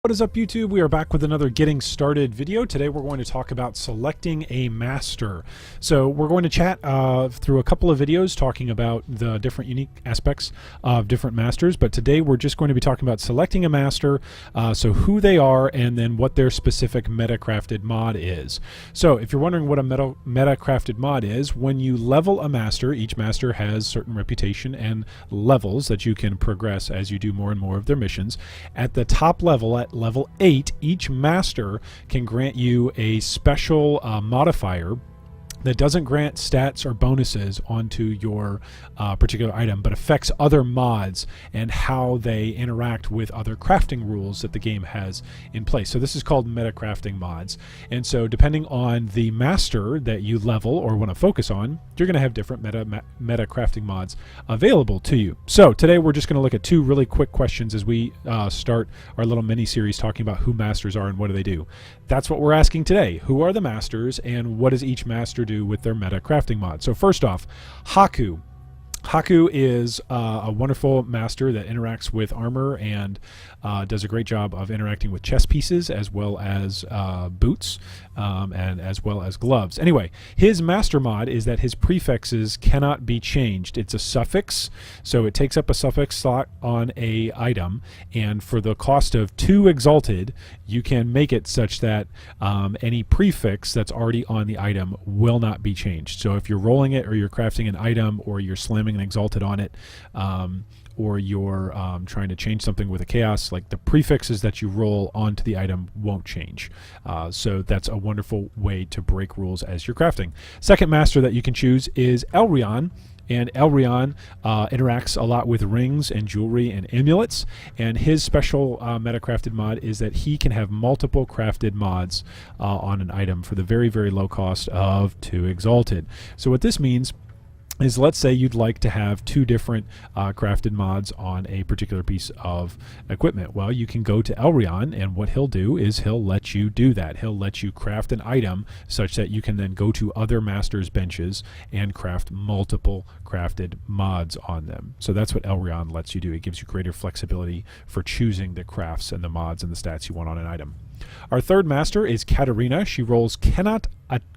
What is up, YouTube? We are back with another Getting Started video. Today we're going to talk about selecting a master. So we're going to chat through a couple of videos talking about the different unique aspects of different masters, but today we're just going to be talking about selecting a master, so who they are and then what their specific meta-crafted mod is. So if you're wondering what a meta-crafted mod is, when you level a master, each master has certain reputation and levels that you can progress as you do more and more of their missions. At the top level, at level 8, each master can grant you a special modifier that doesn't grant stats or bonuses onto your particular item, but affects other mods and how they interact with other crafting rules that the game has in place. So this is called meta crafting mods. And so depending on the master that you level or want to focus on, you're going to have different meta crafting mods available to you. So today we're just going to look at two really quick questions as we start our little mini series talking about who masters are and what do they do. That's what we're asking today. Who are the masters and what does each master do with their meta crafting mod? So first off, Haku. Haku is a wonderful master that interacts with armor and does a great job of interacting with chess pieces as well as boots and as well as gloves. Anyway, his master mod is that his prefixes cannot be changed. It's a suffix, so it takes up a suffix slot on a item, and for the cost of 2 exalted, you can make it such that any prefix that's already on the item will not be changed. So if you're rolling it or you're crafting an item or you're slamming an exalted on it, or you're trying to change something with a chaos, like the prefixes that you roll onto the item won't change. So that's a wonderful way to break rules as you're crafting. Second master that you can choose is Elrion. And Elrion interacts a lot with rings and jewelry and amulets, and his special meta-crafted mod is that he can have multiple crafted mods on an item for the very, very low cost of 2 exalted. So what this means is, let's say you'd like to have 2 different crafted mods on a particular piece of equipment. Well, you can go to Elrion, and what he'll do is he'll let you do that. He'll let you craft an item such that you can then go to other masters' benches and craft multiple crafted mods on them. So that's what Elrion lets you do. It gives you greater flexibility for choosing the crafts and the mods and the stats you want on an item. Our third master is Katarina. She rolls cannot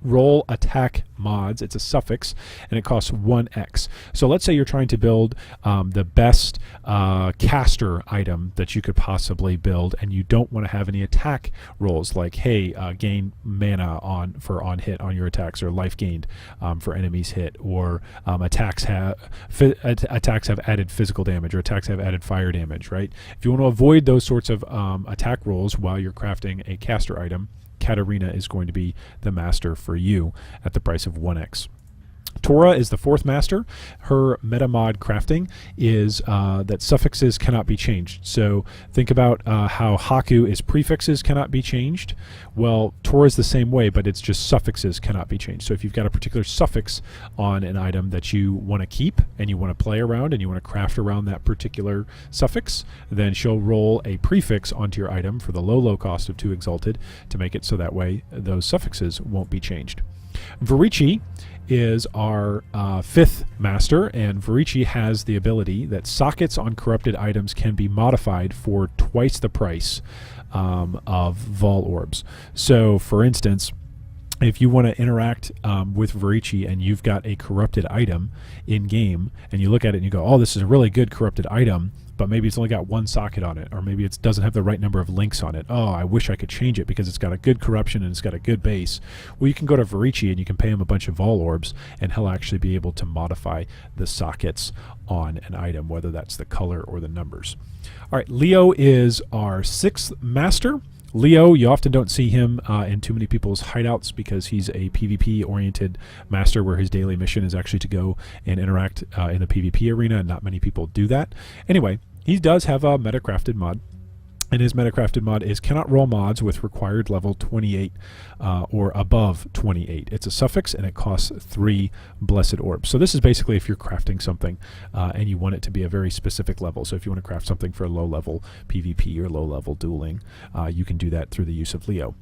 roll attack mods. It's a suffix, and it costs 1x. So let's say you're trying to build the best caster item that you could possibly build, and you don't want to have any attack rolls like, hey, gain mana on hit on your attacks, or life gained for enemies hit, or attacks have added physical damage, or attacks have added fire damage, right? If you want to avoid those sorts of attack rolls while you're crafting a caster item, Katarina is going to be the master for you at the price of 1x. Tora is the fourth master. Her meta mod crafting is that suffixes cannot be changed. So think about how Haku is prefixes cannot be changed. Well, Tora is the same way, but it's just suffixes cannot be changed. So if you've got a particular suffix on an item that you want to keep and you want to play around and you want to craft around that particular suffix, then she'll roll a prefix onto your item for the low cost of 2 exalted to make it so that way those suffixes won't be changed. Varici is our 5th master, and Varici has the ability that sockets on corrupted items can be modified for twice the price of Vol orbs. So for instance, if you want to interact with Varici and you've got a corrupted item in game and you look at it and you go, oh, this is a really good corrupted item, but maybe it's only got 1 socket on it, or maybe it doesn't have the right number of links on it. Oh, I wish I could change it because it's got a good corruption and it's got a good base. Well, you can go to Varici and you can pay him a bunch of Vol orbs, and he'll actually be able to modify the sockets on an item, whether that's the color or the numbers. All right, Leo is our 6th master. Leo, you often don't see him in too many people's hideouts because he's a PvP-oriented master where his daily mission is actually to go and interact in the PvP arena, and not many people do that. Anyway, he does have a meta-crafted mod, and his meta-crafted mod is cannot roll mods with required level 28 or above 28. It's a suffix, and it costs 3 blessed orbs. So this is basically if you're crafting something and you want it to be a very specific level. So if you want to craft something for low-level PvP or low-level dueling, you can do that through the use of Leo.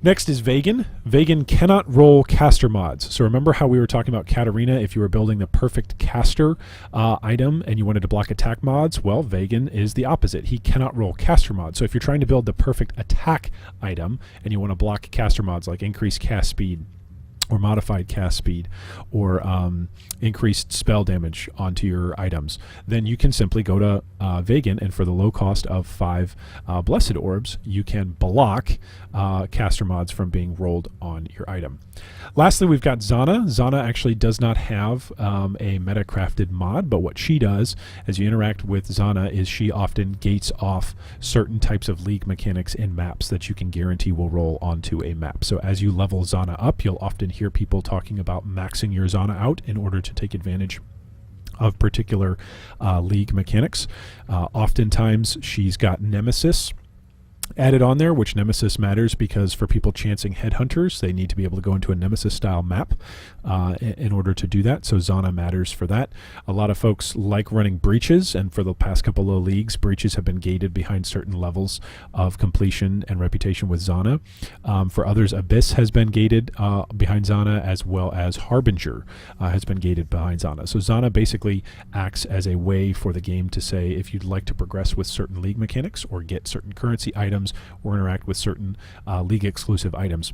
Next is Vegan. Vegan cannot roll caster mods. So remember how we were talking about Katarina, if you were building the perfect caster item and you wanted to block attack mods? Well, Vegan is the opposite. He cannot roll caster mods. So if you're trying to build the perfect attack item and you want to block caster mods like increased cast speed, or modified cast speed, or increased spell damage onto your items, then you can simply go to Vegan, and for the low cost of 5 Blessed Orbs, you can block caster mods from being rolled on your item. Lastly, we've got Zana. Zana actually does not have a meta-crafted mod, but what she does as you interact with Zana is she often gates off certain types of league mechanics in maps that you can guarantee will roll onto a map. So as you level Zana up, you'll often hear people talking about maxing your Zana out in order to take advantage of particular league mechanics. Oftentimes she's got Nemesis added on there, which Nemesis matters because for people chancing headhunters, they need to be able to go into a Nemesis style map in order to do that. So Zana matters for that. A lot of folks like running breaches, and for the past couple of leagues, breaches have been gated behind certain levels of completion and reputation with Zana. For others, Abyss has been gated behind Zana, as well as Harbinger has been gated behind Zana. So Zana basically acts as a way for the game to say, if you'd like to progress with certain league mechanics or get certain currency items or interact with certain league exclusive items,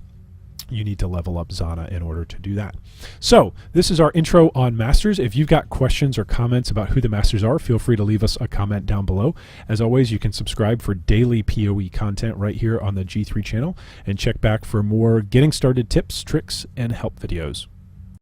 you need to level up Zana in order to do that. So this is our intro on Masters. If you've got questions or comments about who the Masters are, feel free to leave us a comment down below. As always, you can subscribe for daily PoE content right here on the G3 channel, and check back for more getting started tips, tricks, and help videos.